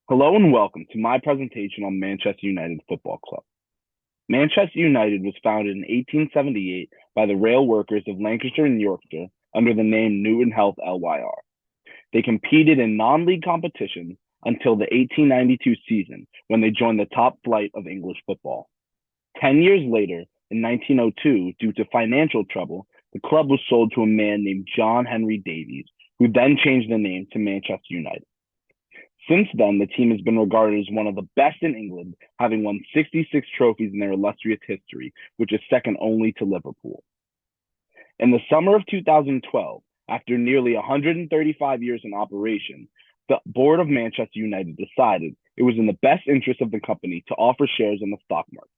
Hello and welcome to my presentation on Manchester United Football Club. Manchester United was founded in 1878 by the rail workers of Lancashire and Yorkshire under the name Newton Health LYR. They competed in non-league competitions until the 1892 season when they joined the top flight of English football. 10 years later, in 1902, due to financial trouble, the club was sold to a man named John Henry Davies, who then changed the name to Manchester United. Since then, the team has been regarded as one of the best in England, having won 66 trophies in their illustrious history, which is second only to Liverpool. In the summer of 2012, after nearly 135 years in operation, the board of Manchester United decided it was in the best interest of the company to offer shares on the stock market.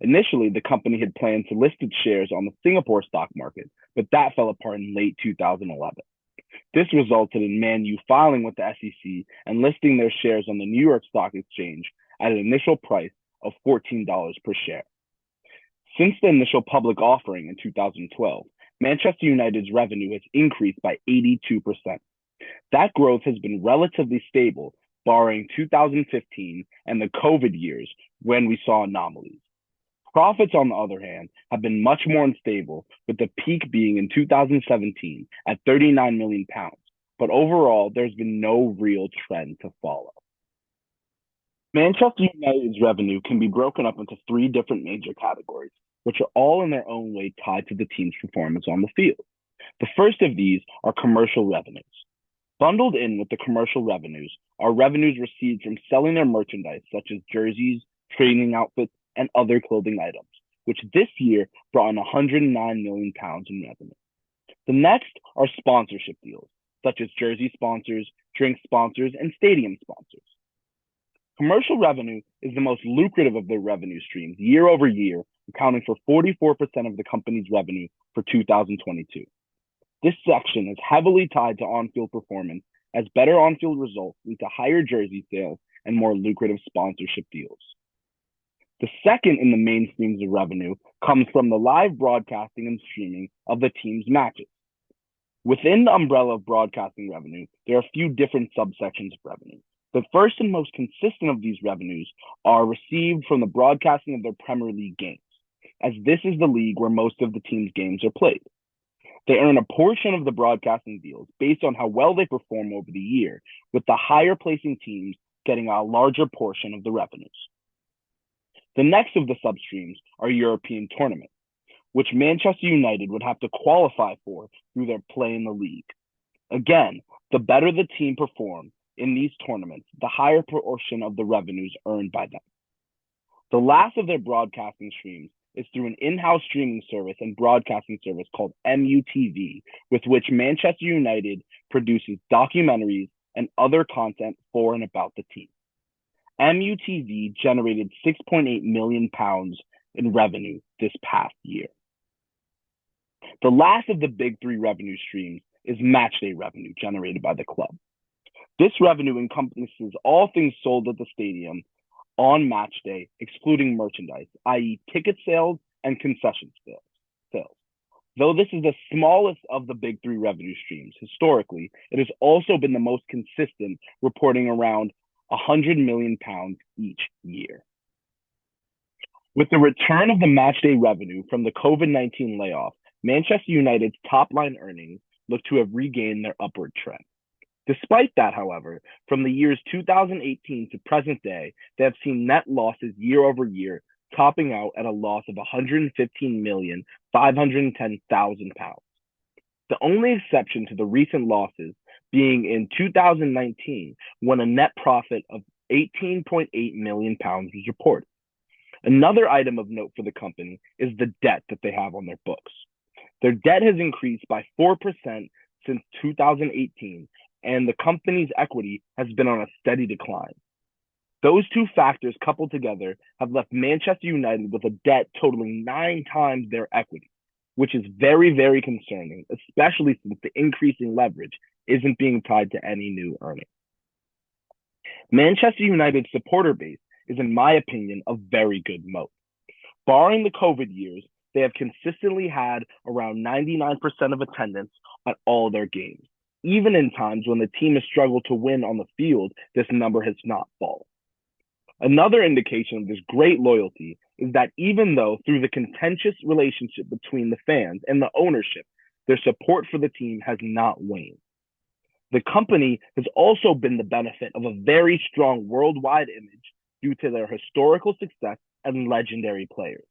Initially, the company had planned to list its shares on the Singapore stock market, but that fell apart in late 2011. This resulted in Man U filing with the SEC and listing their shares on the New York Stock Exchange at an initial price of $14 per share. Since the initial public offering in 2012, Manchester United's revenue has increased by 82%. That growth has been relatively stable, barring 2015 and the COVID years when we saw anomalies. Profits, on the other hand, have been much more unstable, with the peak being in 2017 at £39 million. But overall, there's been no real trend to follow. Manchester United's revenue can be broken up into three different major categories, which are all in their own way tied to the team's performance on the field. The first of these are commercial revenues. Bundled in with the commercial revenues are revenues received from selling their merchandise, such as jerseys, training outfits, and other clothing items, which this year brought in £109 million in revenue. The next are sponsorship deals, such as jersey sponsors, drink sponsors, and stadium sponsors. Commercial revenue is the most lucrative of their revenue streams year over year, accounting for 44% of the company's revenue for 2022. This section is heavily tied to on-field performance, as better on-field results lead to higher jersey sales and more lucrative sponsorship deals. The second in the main streams of revenue comes from the live broadcasting and streaming of the team's matches. Within the umbrella of broadcasting revenue, there are a few different subsections of revenue. The first and most consistent of these revenues are received from the broadcasting of their Premier League games, as this is the league where most of the team's games are played. They earn a portion of the broadcasting deals based on how well they perform over the year, with the higher placing teams getting a larger portion of the revenues. The next of the substreams are European tournaments, which Manchester United would have to qualify for through their play in the league. Again, the better the team performs in these tournaments, the higher portion of the revenues earned by them. The last of their broadcasting streams is through an in-house streaming service and broadcasting service called MUTV, with which Manchester United produces documentaries and other content for and about the team. MUTV generated £6.8 million in revenue this past year. The last of the big three revenue streams is matchday revenue generated by the club. This revenue encompasses all things sold at the stadium on match day, excluding merchandise, i.e. ticket sales and concession sales. Though this is the smallest of the big three revenue streams, historically, it has also been the most consistent, reporting around £100 million each year. With the return of the matchday revenue from the COVID-19 layoff, Manchester United's top-line earnings look to have regained their upward trend. Despite that, however, from the years 2018 to present day, they have seen net losses year over year, topping out at a loss of £115,510,000. The only exception to the recent losses being in 2019, when a net profit of £18.8 million was reported. Another item of note for the company is the debt that they have on their books. Their debt has increased by 4% since 2018, and the company's equity has been on a steady decline. Those two factors coupled together have left Manchester United with a debt totaling 9 times their equity, which is very, very concerning, especially since the increasing leverage isn't being tied to any new earnings. Manchester United's supporter base is, in my opinion, a very good moat. Barring the COVID years, they have consistently had around 99% of attendance at all their games. Even in times when the team has struggled to win on the field, this number has not fallen. Another indication of this great loyalty is that even though through the contentious relationship between the fans and the ownership, their support for the team has not waned. The company has also been the benefit of a very strong worldwide image due to their historical success and legendary players.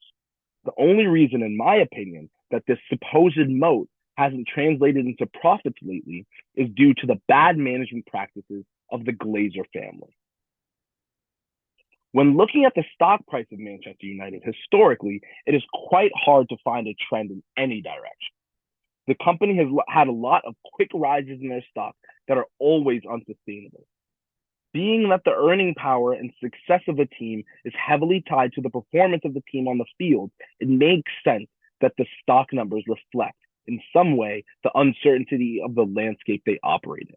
The only reason, in my opinion, that this supposed moat hasn't translated into profits lately is due to the bad management practices of the Glazer family. When looking at the stock price of Manchester United historically, it is quite hard to find a trend in any direction. The company has had a lot of quick rises in their stock that are always unsustainable. Being that the earning power and success of a team is heavily tied to the performance of the team on the field, it makes sense that the stock numbers reflect, in some way, the uncertainty of the landscape they operate in.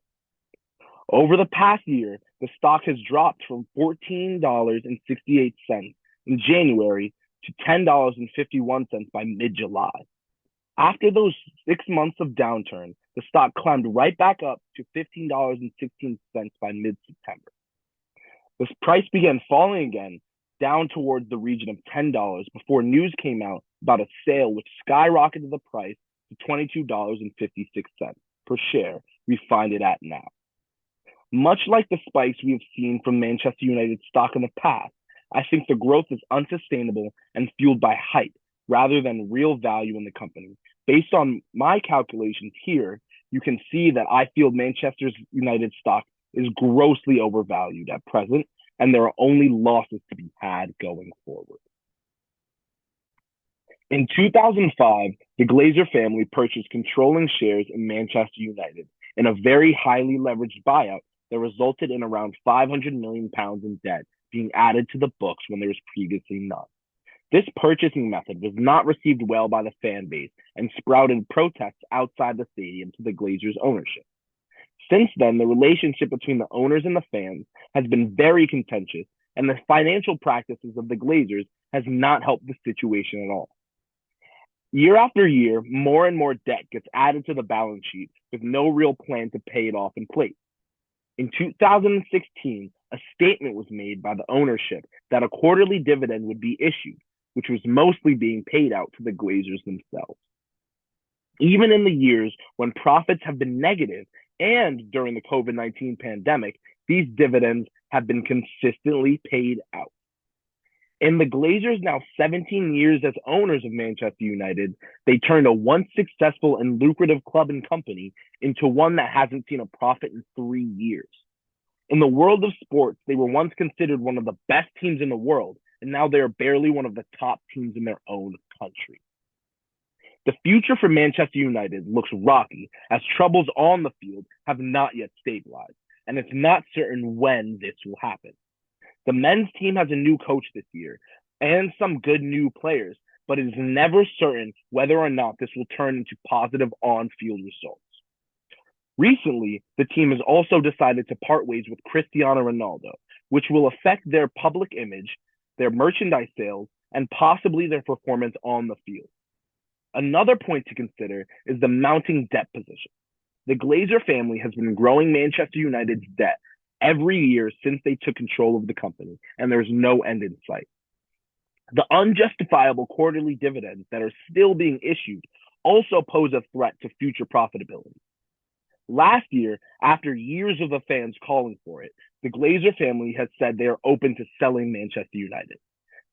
Over the past year, the stock has dropped from $14.68 in January to $10.51 by mid-July. After those 6 months of downturn, the stock climbed right back up to $15.16 by mid-September. The price began falling again, down towards the region of $10 before news came out about a sale which skyrocketed the price to $22.56 per share we find it at now. Much like the spikes we have seen from Manchester United stock in the past, I think the growth is unsustainable and fueled by hype rather than real value in the company. Based on my calculations here, you can see that I feel Manchester United stock is grossly overvalued at present, and there are only losses to be had going forward. In 2005, the Glazer family purchased controlling shares in Manchester United in a very highly leveraged buyout that resulted in around £500 million in debt being added to the books when there was previously none. This purchasing method was not received well by the fan base and sprouted protests outside the stadium to the Glazers' ownership. Since then, the relationship between the owners and the fans has been very contentious, and the financial practices of the Glazers has not helped the situation at all. Year after year, more and more debt gets added to the balance sheet with no real plan to pay it off in place. In 2016, a statement was made by the ownership that a quarterly dividend would be issued, which was mostly being paid out to the Glazers themselves. Even in the years when profits have been negative and during the COVID-19 pandemic, these dividends have been consistently paid out. In the Glazers' now 17 years as owners of Manchester United, they turned a once successful and lucrative club and company into one that hasn't seen a profit in 3 years. In the world of sports, they were once considered one of the best teams in the world, and now they are barely one of the top teams in their own country. The future for Manchester United looks rocky as troubles on the field have not yet stabilized, and it's not certain when this will happen. The men's team has a new coach this year and some good new players, but it is never certain whether or not this will turn into positive on-field results. Recently, the team has also decided to part ways with Cristiano Ronaldo, which will affect their public image, their merchandise sales, and possibly their performance on the field. Another point to consider is the mounting debt position. The Glazer family has been growing Manchester United's debt every year since they took control of the company, and there's no end in sight. The unjustifiable quarterly dividends that are still being issued also pose a threat to future profitability. Last year, after years of the fans calling for it, the Glazer family has said they are open to selling Manchester United.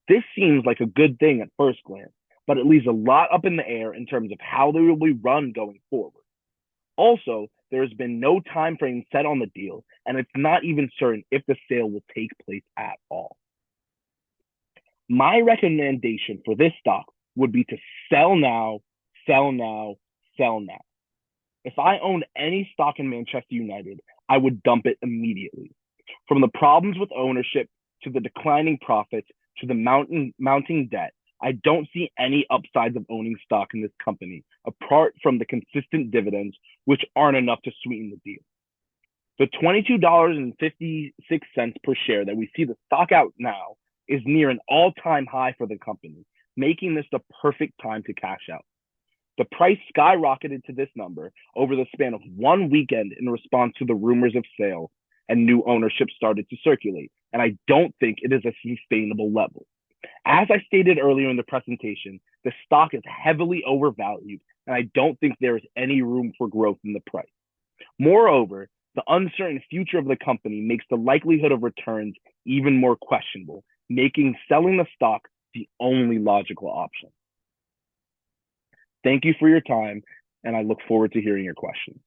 This seems like a good thing at first glance, but it leaves a lot up in the air in terms of how they will be run going forward. Also, there has been no time frame set on the deal, and it's not even certain if the sale will take place at all. My recommendation for this stock would be to sell now, sell now, sell now. If I owned any stock in Manchester United, I would dump it immediately. From the problems with ownership to the declining profits to the mounting debt, I don't see any upsides of owning stock in this company, apart from the consistent dividends, which aren't enough to sweeten the deal. The $22.56 per share that we see the stock out now is near an all-time high for the company, making this the perfect time to cash out. The price skyrocketed to this number over the span of one weekend in response to the rumors of sale and new ownership started to circulate. And I don't think it is a sustainable level. As I stated earlier in the presentation, the stock is heavily overvalued, and I don't think there is any room for growth in the price. Moreover, the uncertain future of the company makes the likelihood of returns even more questionable, making selling the stock the only logical option. Thank you for your time, and I look forward to hearing your questions.